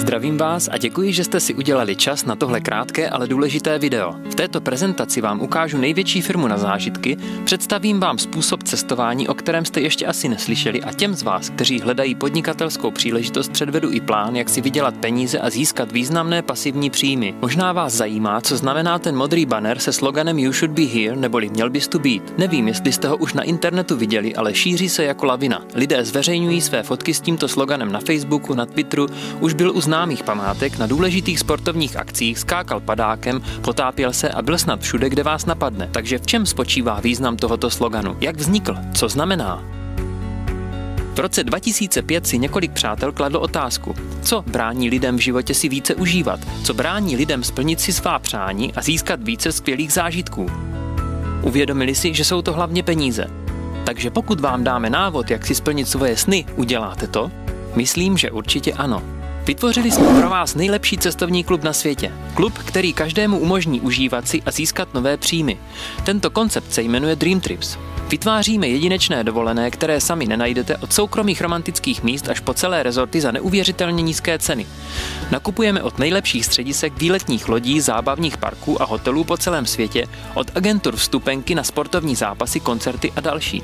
Zdravím vás a děkuji, že jste si udělali čas na tohle krátké, ale důležité video. V této prezentaci vám ukážu největší firmu na zážitky, představím vám způsob cestování, o kterém jste ještě asi neslyšeli, a těm z vás, kteří hledají podnikatelskou příležitost, předvedu i plán, jak si vydělat peníze a získat významné pasivní příjmy. Možná vás zajímá, co znamená ten modrý banner se sloganem You should be here, neboli měl bys tu být. Nevím, jestli jste ho už na internetu viděli, ale šíří se jako lavina. Lidé zveřejňují své fotky s tímto sloganem na Facebooku, na Twitteru, už byl u známých památek, na důležitých sportovních akcích, skákal padákem, potápěl se a byl snad všude, kde vás napadne. Takže v čem spočívá význam tohoto sloganu? Jak vznikl? Co znamená? V roce 2005 si několik přátel kladlo otázku, co brání lidem v životě si více užívat, co brání lidem splnit si svá přání a získat více skvělých zážitků. Uvědomili si, že jsou to hlavně peníze. Takže pokud vám dáme návod, jak si splnit svoje sny, uděláte to? Myslím, že určitě ano. Vytvořili jsme pro vás nejlepší cestovní klub na světě. Klub, který každému umožní užívat si a získat nové příjmy. Tento koncept se jmenuje Dream Trips. Vytváříme jedinečné dovolené, které sami nenajdete, od soukromých romantických míst až po celé rezorty za neuvěřitelně nízké ceny. Nakupujeme od nejlepších středisek, výletních lodí, zábavních parků a hotelů po celém světě, od agentur vstupenky na sportovní zápasy, koncerty a další.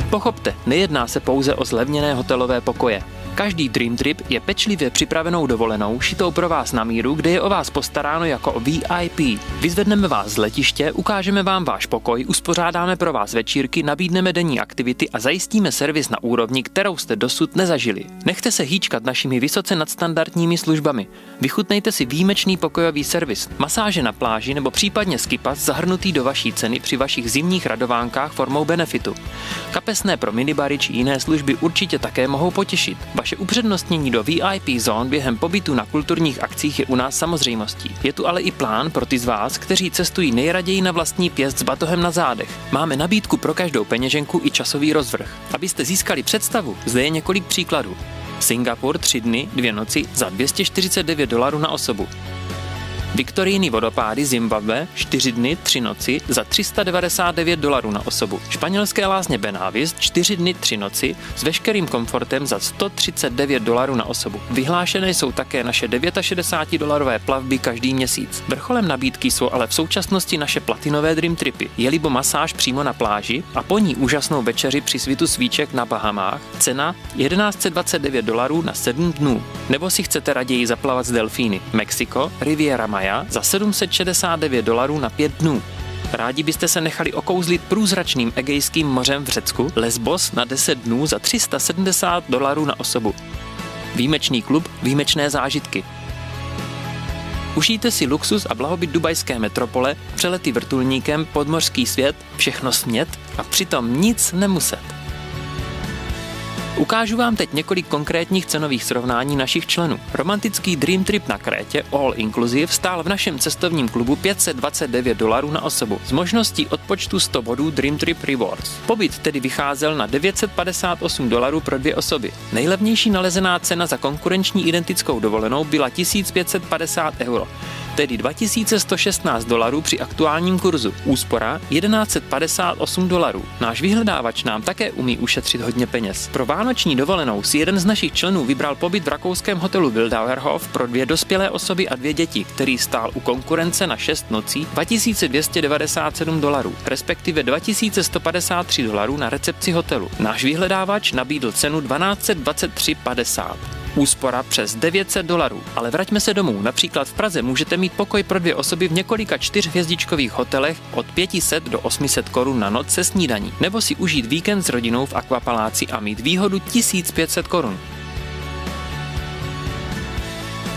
Pochopte, nejedná se pouze o zlevněné hotelové pokoje. Každý Dream Trip je pečlivě připravenou dovolenou, šitou pro vás na míru, kde je o vás postaráno jako o VIP. Vyzvedneme vás z letiště, ukážeme vám váš pokoj, uspořádáme pro vás večírky, nabídneme denní aktivity a zajistíme servis na úrovni, kterou jste dosud nezažili. Nechte se hýčkat našimi vysoce nadstandardními službami. Vychutnejte si výjimečný pokojový servis, masáže na pláži nebo případně skipas zahrnutý do vaší ceny při vašich zimních radovánkách formou benefitu. Kapesné pro minibary či jiné služby určitě také mohou potěšit. Vaše upřednostnění do VIP zón během pobytu na kulturních akcích je u nás samozřejmostí. Je tu ale i plán pro ty z vás, kteří cestují nejraději na vlastní pěst s batohem na zádech. Máme nabídku pro každou peněženku i časový rozvrh. Abyste získali představu, zde je několik příkladů. Singapur 3 dny, 2 noci za $249 na osobu. Viktorijní vodopády Zimbabwe 4 dny, 3 noci za $399 na osobu. Španělské lázně Benavis 4 dny, 3 noci s veškerým komfortem za $139 na osobu. Vyhlášené jsou také naše $69 plavby každý měsíc. Vrcholem nabídky jsou ale v současnosti naše platinové Dream Tripy. Je-libo masáž přímo na pláži a po ní úžasnou večeři při svitu svíček na Bahamách. Cena $1129 na 7 dnů. Nebo si chcete raději zaplavat s delfíny. Mexiko, Riviera Maya za $769 na 5 dnů. Rádi byste se nechali okouzlit průzračným Egejským mořem v Řecku? Lesbos na 10 dnů za $370 na osobu. Výjimečný klub, výjimečné zážitky. Užijte si luxus a blahobyt dubajské metropole, přelety vrtulníkem, podmořský svět, všechno smět a přitom nic nemuset. Ukážu vám teď několik konkrétních cenových srovnání našich členů. Romantický Dream Trip na Krétě All Inclusive stál v našem cestovním klubu $529 na osobu s možností odpočtu 100 bodů Dream Trip Rewards. Pobyt tedy vycházel na $958 pro 2 osoby. Nejlevnější nalezená cena za konkurenční identickou dovolenou byla €1550, tedy $2116 při aktuálním kurzu. Úspora $1158. Náš vyhledávač nám také umí ušetřit hodně peněz. Pro vánoční dovolenou si jeden z našich členů vybral pobyt v rakouském hotelu Wildauerhof pro 2 dospělé osoby a 2 děti, který stál u konkurence na 6 nocí $2297, respektive $2153 na recepci hotelu. Náš vyhledávač nabídl cenu $1223,50. Úspora přes $900, ale vraťme se domů. Například v Praze můžete mít pokoj pro 2 osoby v několika 4hvězdičkových hotelech od 500 do 800 korun na noc se snídaní, nebo si užít víkend s rodinou v Aquapaláci a mít výhodu 1500 korun.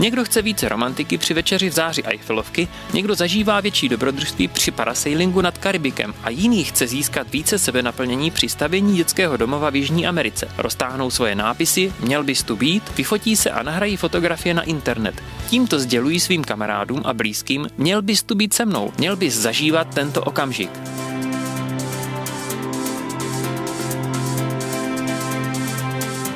Někdo chce více romantiky při večeři v záři Eiffelovky, někdo zažívá větší dobrodružství při parasailingu nad Karibikem a jiný chce získat více sebenaplnění při stavění dětského domova v Jižní Americe. Roztáhnou svoje nápisy, měl bys tu být, vyfotí se a nahrají fotografie na internet. Tímto sdělují svým kamarádům a blízkým, měl bys tu být se mnou, měl bys zažívat tento okamžik.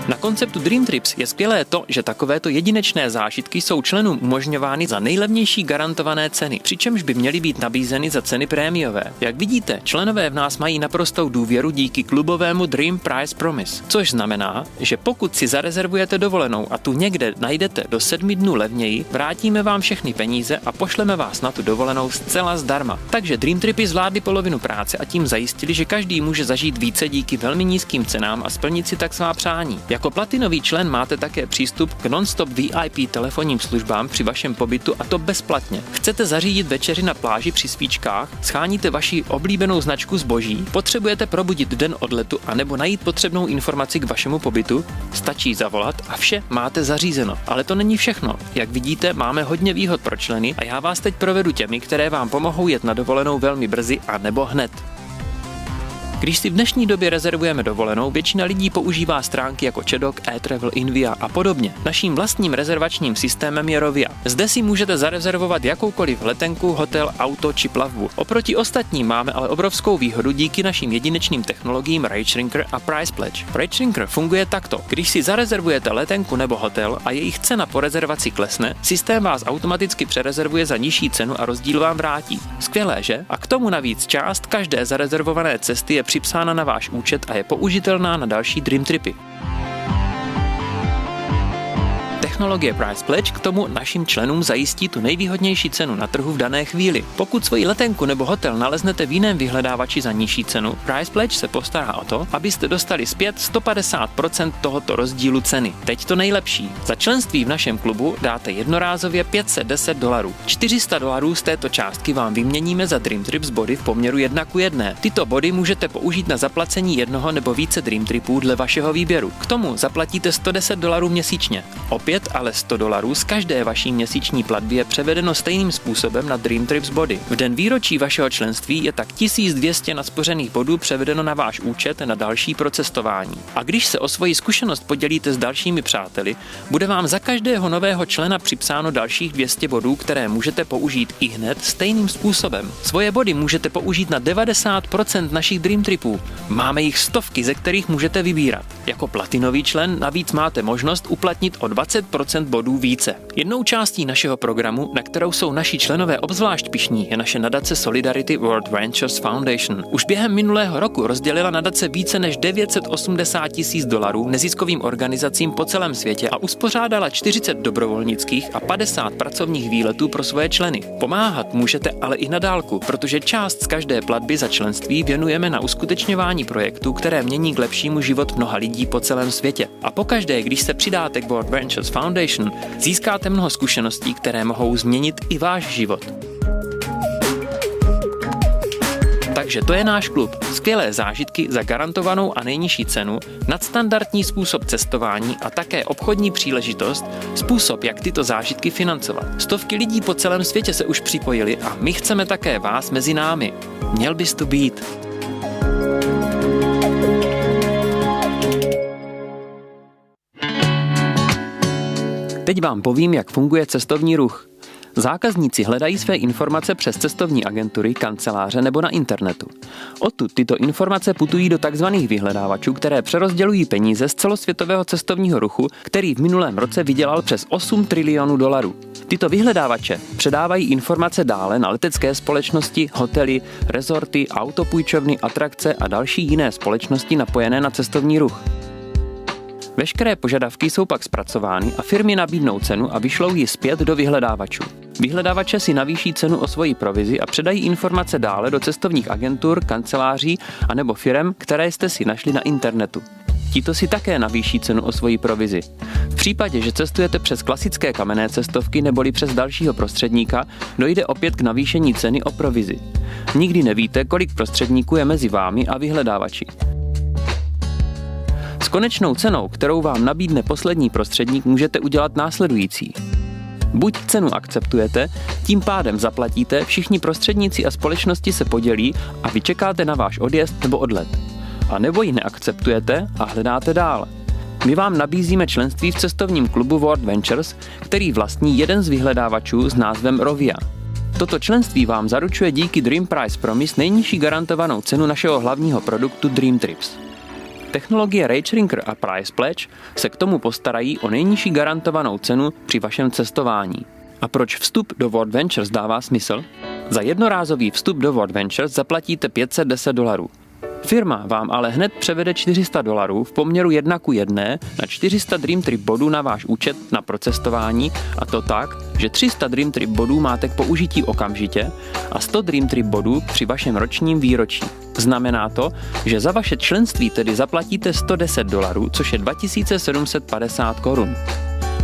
Na konceptu Dream Trips je skvělé to, že takovéto jedinečné zážitky jsou členům umožňovány za nejlevnější garantované ceny, přičemž by měly být nabízeny za ceny prémiové. Jak vidíte, členové v nás mají naprostou důvěru díky klubovému Dream Price Promise, což znamená, že pokud si zarezervujete dovolenou a tu někde najdete do 7 dnů levněji, vrátíme vám všechny peníze a pošleme vás na tu dovolenou zcela zdarma. Takže Dream Tripy zvládly polovinu práce a tím zajistili, že každý může zažít více díky velmi nízkým cenám a splnit si tak svá přání. Jako platinový člen máte také přístup k non-stop VIP telefonním službám při vašem pobytu a to bezplatně. Chcete zařídit večeři na pláži při svíčkách, scháníte vaši oblíbenou značku zboží, potřebujete probudit den odletu a nebo najít potřebnou informaci k vašemu pobytu, stačí zavolat a vše máte zařízeno. Ale to není všechno. Jak vidíte, máme hodně výhod pro členy a já vás teď provedu těmi, které vám pomohou jet na dovolenou velmi brzy a nebo hned. Když si v dnešní době rezervujeme dovolenou, většina lidí používá stránky jako Chedok, eTravel, Invia a podobně. Naším vlastním rezervačním systémem je Rovia. Zde si můžete zarezervovat jakoukoliv letenku, hotel, auto či plavbu. Oproti ostatním máme ale obrovskou výhodu díky našim jedinečným technologiím RateShrinker a Price Pledge. RateShrinker funguje takto. Když si zarezervujete letenku nebo hotel a jejich cena po rezervaci klesne, systém vás automaticky přerezervuje za nižší cenu a rozdíl vám vrátí. Skvělé, že? A k tomu navíc část každé zarezervované cesty je připsána na váš účet a je použitelná na další Dream Tripy. Technologie Price Pledge k tomu našim členům zajistí tu nejvýhodnější cenu na trhu v dané chvíli. Pokud svoji letenku nebo hotel naleznete v jiném vyhledávači za nižší cenu, Price Pledge se postará o to, abyste dostali zpět 150% tohoto rozdílu ceny. Teď to nejlepší. Za členství v našem klubu dáte jednorázově $510. $400 z této částky vám vyměníme za Dream Trips body v poměru 1:1. Tyto body můžete použít na zaplacení jednoho nebo více Dream Tripů dle vašeho výběru. K tomu zaplatíte $110 měsíčně. Opět ale $100 z každé vaší měsíční platby je převedeno stejným způsobem na Dream Trips body. V den výročí vašeho členství je tak 1200 naspořených bodů převedeno na váš účet na další procestování. A když se o svoji zkušenost podělíte s dalšími přáteli, bude vám za každého nového člena připsáno dalších 200 bodů, které můžete použít i hned stejným způsobem. Svoje body můžete použít na 90% našich Dream Tripů. Máme jich stovky, ze kterých můžete vybírat. Jako platinový člen navíc máte možnost uplatnit o 20% bodů více. Jednou částí našeho programu, na kterou jsou naši členové obzvlášť pyšní, je naše nadace Solidarity World Ventures Foundation. Už během minulého roku rozdělila nadace více než $980 000 neziskovým organizacím po celém světě a uspořádala 40 dobrovolnických a 50 pracovních výletů pro svoje členy. Pomáhat můžete ale i na dálku, protože část z každé platby za členství věnujeme na uskutečňování projektů, které mění k lepšímu život mnoha lidí po celém světě. A pokaždé, když se přidáte k World Ventures Foundation, získáte mnoho zkušeností, které mohou změnit i váš život. Takže to je náš klub. Skvělé zážitky za garantovanou a nejnižší cenu, nadstandardní způsob cestování a také obchodní příležitost, způsob, jak tyto zážitky financovat. Stovky lidí po celém světě se už připojili a my chceme také vás mezi námi. Měl bys tu být. Teď vám povím, jak funguje cestovní ruch. Zákazníci hledají své informace přes cestovní agentury, kanceláře nebo na internetu. Odtud tyto informace putují do tzv. Vyhledávačů, které přerozdělují peníze z celosvětového cestovního ruchu, který v minulém roce vydělal přes $8 trilionů. Tyto vyhledávače předávají informace dále na letecké společnosti, hotely, rezorty, autopůjčovny, atrakce a další jiné společnosti napojené na cestovní ruch. Veškeré požadavky jsou pak zpracovány a firmy nabídnou cenu a vyšlou ji zpět do vyhledávačů. Vyhledávače si navýší cenu o svoji provizi a předají informace dále do cestovních agentur, kanceláří a nebo firem, které jste si našli na internetu. Tito si také navýší cenu o svoji provizi. V případě, že cestujete přes klasické kamenné cestovky neboli přes dalšího prostředníka, dojde opět k navýšení ceny o provizi. Nikdy nevíte, kolik prostředníků je mezi vámi a vyhledávači. S konečnou cenou, kterou vám nabídne poslední prostředník, můžete udělat následující. Buď cenu akceptujete, tím pádem zaplatíte, všichni prostředníci a společnosti se podělí a vy čekáte na váš odjezd nebo odlet. A nebo ji neakceptujete a hledáte dál. My vám nabízíme členství v cestovním klubu World Ventures, který vlastní jeden z vyhledávačů s názvem Rovia. Toto členství vám zaručuje díky Dream Price Promise nejnižší garantovanou cenu našeho hlavního produktu Dream Trips. Technologie RageRanker a Price Pledge se k tomu postarají o nejnižší garantovanou cenu při vašem cestování. A proč vstup do World Ventures dává smysl? Za jednorázový vstup do World Ventures zaplatíte $510. Firma vám ale hned převede $400 v poměru 1:1 na 400 Dream Trip bodů na váš účet na procestování, a to tak, že 300 Dream Trip bodů máte k použití okamžitě a 100 Dream Trip bodů při vašem ročním výročí. Znamená to, že za vaše členství tedy zaplatíte $110, což je 2750 korun.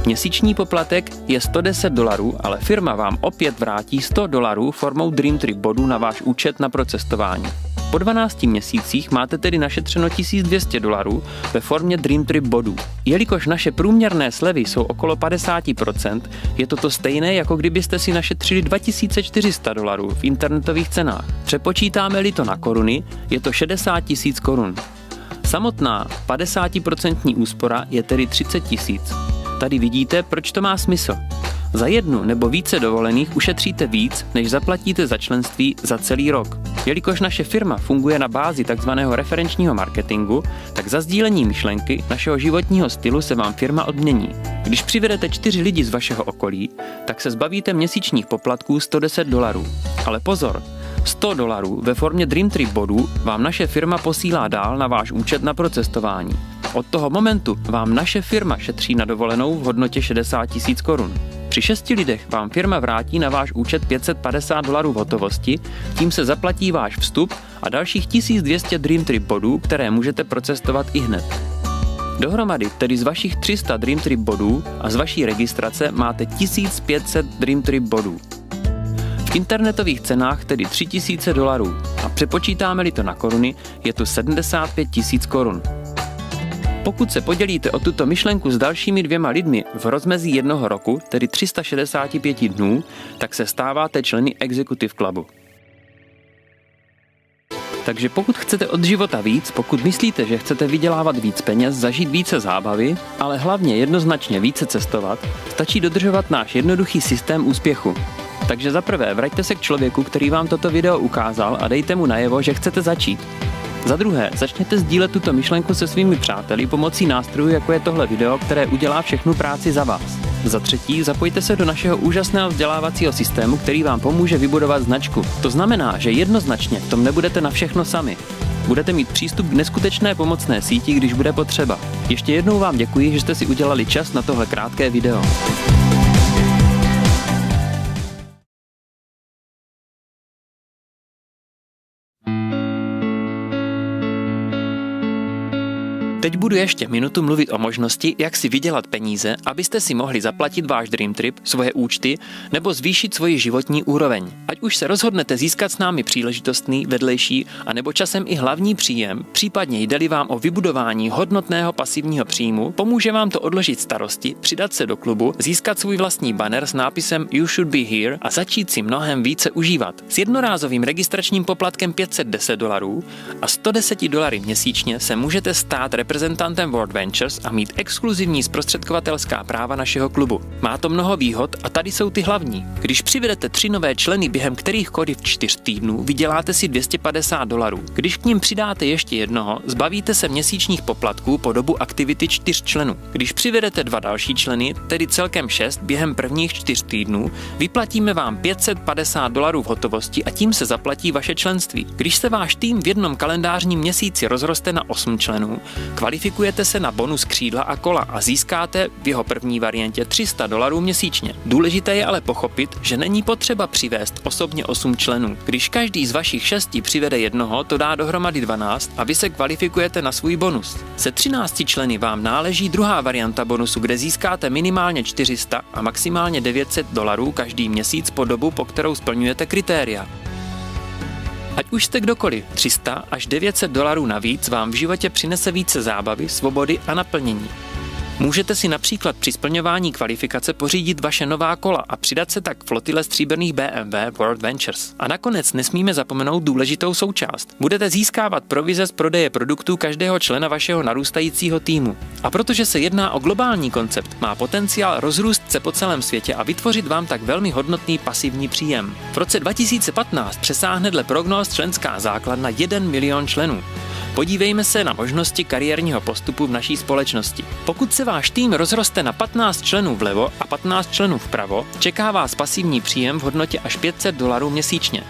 Měsíční poplatek je $110, ale firma vám opět vrátí $100 formou Dream Trip bodů na váš účet na procestování. Po 12 měsících máte tedy našetřeno $1200 ve formě Dream Trip bodů. Jelikož naše průměrné slevy jsou okolo 50%, je to stejné, jako kdybyste si našetřili $2400 v internetových cenách. Přepočítáme-li to na koruny, je to 60 000 korun. Samotná 50% úspora je tedy 30 000. Tady vidíte, proč to má smysl. Za jednu nebo více dovolených ušetříte víc, než zaplatíte za členství za celý rok. Jelikož naše firma funguje na bázi takzvaného referenčního marketingu, tak za sdílení myšlenky našeho životního stylu se vám firma odmění. Když přivedete 4 lidi z vašeho okolí, tak se zbavíte měsíčních poplatků $110. Ale pozor, $100 ve formě Dream Trip bodů vám naše firma posílá dál na váš účet na procestování. Od toho momentu vám naše firma šetří na dovolenou v hodnotě 60 000 korun. Při 6 lidech vám firma vrátí na váš účet $550 v hotovosti, tím se zaplatí váš vstup a dalších 1200 Dream Trip bodů, které můžete procestovat i hned. Dohromady tedy z vašich 300 Dream Trip bodů a z vaší registrace máte 1500 Dream Trip bodů. V internetových cenách tedy $3000 a přepočítáme-li to na koruny, je to 75 000 korun. Pokud se podělíte o tuto myšlenku s dalšími 2 lidmi v rozmezí 1 roku, tedy 365 dnů, tak se stáváte členy Executive Clubu. Takže pokud chcete od života víc, pokud myslíte, že chcete vydělávat víc peněz, zažít více zábavy, ale hlavně jednoznačně více cestovat, stačí dodržovat náš jednoduchý systém úspěchu. Takže za prvé vraťte se k člověku, který vám toto video ukázal, a dejte mu najevo, že chcete začít. Za druhé, začněte sdílet tuto myšlenku se svými přáteli pomocí nástrojů, jako je tohle video, které udělá všechnu práci za vás. Za třetí, zapojte se do našeho úžasného vzdělávacího systému, který vám pomůže vybudovat značku. To znamená, že jednoznačně v tom nebudete na všechno sami. Budete mít přístup k neskutečné pomocné síti, když bude potřeba. Ještě jednou vám děkuji, že jste si udělali čas na tohle krátké video. Teď budu ještě minutu mluvit o možnosti, jak si vydělat peníze, abyste si mohli zaplatit váš Dream Trip, svoje účty nebo zvýšit svoji životní úroveň. Ať už se rozhodnete získat s námi příležitostný, vedlejší a nebo časem i hlavní příjem, případně jde-li vám o vybudování hodnotného pasivního příjmu, pomůže vám to odložit starosti, přidat se do klubu, získat svůj vlastní banner s nápisem You should be here a začít si mnohem více užívat. S jednorázovým registračním poplatkem $510 a $110 měsíčně se můžete stát reprezentantem World Ventures a mít exkluzivní zprostředkovatelská práva našeho klubu. Má to mnoho výhod a tady jsou ty hlavní. Když přivedete 3 nové členy během kterýchkoliv 4 týdnů, vyděláte si $250. Když k nim přidáte ještě jednoho, zbavíte se měsíčních poplatků po dobu aktivity 4 členů. Když přivedete 2 další členy, tedy celkem 6 během prvních 4 týdnů, vyplatíme vám $550 v hotovosti a tím se zaplatí vaše členství. Když se váš tým v jednom kalendářním měsíci rozroste na 8 členů, kvalifikujete se na bonus křídla a kola a získáte v jeho první variantě $300 měsíčně. Důležité je ale pochopit, že není potřeba přivést osobně 8 členů. Když každý z vašich 6 přivede jednoho, to dá dohromady 12 a vy se kvalifikujete na svůj bonus. Se 13 členy vám náleží druhá varianta bonusu, kde získáte minimálně 400 a maximálně $900 každý měsíc po dobu, po kterou splňujete kritéria. Ať už jste kdokoliv, $300 až $900 navíc vám v životě přinese více zábavy, svobody a naplnění. Můžete si například při splňování kvalifikace pořídit vaše nová kola a přidat se tak k flotile stříbrných BMW World Ventures. A nakonec nesmíme zapomenout důležitou součást. Budete získávat provize z prodeje produktů každého člena vašeho narůstajícího týmu. A protože se jedná o globální koncept, má potenciál rozrůst se po celém světě a vytvořit vám tak velmi hodnotný pasivní příjem. V roce 2015 přesáhne dle prognóz členská základna 1 milion členů. Podívejme se na možnosti kariérního postupu v naší společnosti. Pokud se váš tým rozroste na 15 členů vlevo a 15 členů vpravo, čeká vás pasivní příjem v hodnotě až $500 měsíčně.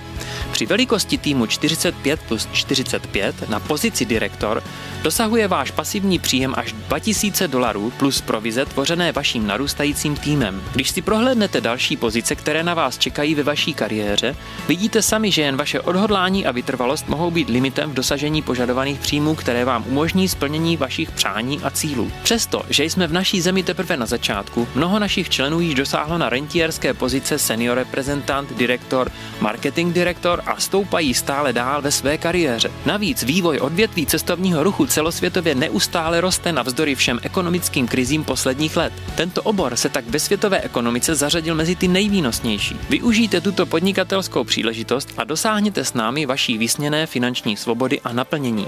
Při velikosti týmu 45 plus 45 na pozici direktor dosahuje váš pasivní příjem až $2000 plus provize tvořené vaším narůstajícím týmem. Když si prohlédnete další pozice, které na vás čekají ve vaší kariéře, vidíte sami, že jen vaše odhodlání a vytrvalost mohou být limitem v dosažení požadovaných příjmů, které vám umožní splnění vašich přání a cílů. Přesto, že jsme v naší zemi teprve na začátku, mnoho našich členů již dosáhlo na rentierské pozice senior reprezentant, direktor, marketing direktor a stoupají stále dál ve své kariéře. Navíc vývoj odvětví cestovního ruchu celosvětově neustále roste navzdory všem ekonomickým krizím posledních let. Tento obor se tak ve světové ekonomice zařadil mezi ty nejvýnosnější. Využijte tuto podnikatelskou příležitost a dosáhněte s námi vaší vysněné finanční svobody a naplnění.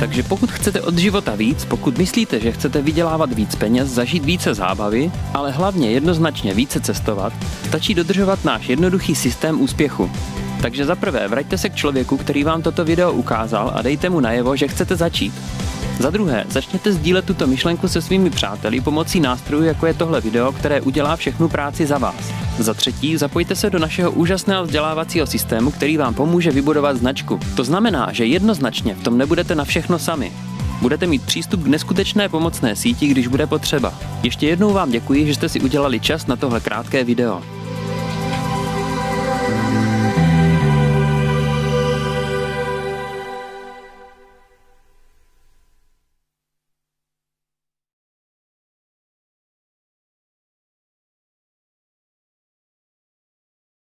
Takže pokud chcete od života víc, pokud myslíte, že chcete vydělávat víc peněz, zažít více zábavy, ale hlavně jednoznačně více cestovat, stačí dodržovat náš jednoduchý systém úspěchu. Takže za prvé, vraťte se k člověku, který vám toto video ukázal a dejte mu najevo, že chcete začít. Za druhé, začněte sdílet tuto myšlenku se svými přáteli pomocí nástrojů, jako je tohle video, které udělá všechnu práci za vás. Za třetí, zapojte se do našeho úžasného vzdělávacího systému, který vám pomůže vybudovat značku. To znamená, že jednoznačně v tom nebudete na všechno sami. Budete mít přístup k neskutečné pomocné síti, když bude potřeba. Ještě jednou vám děkuji, že jste si udělali čas na tohle krátké video.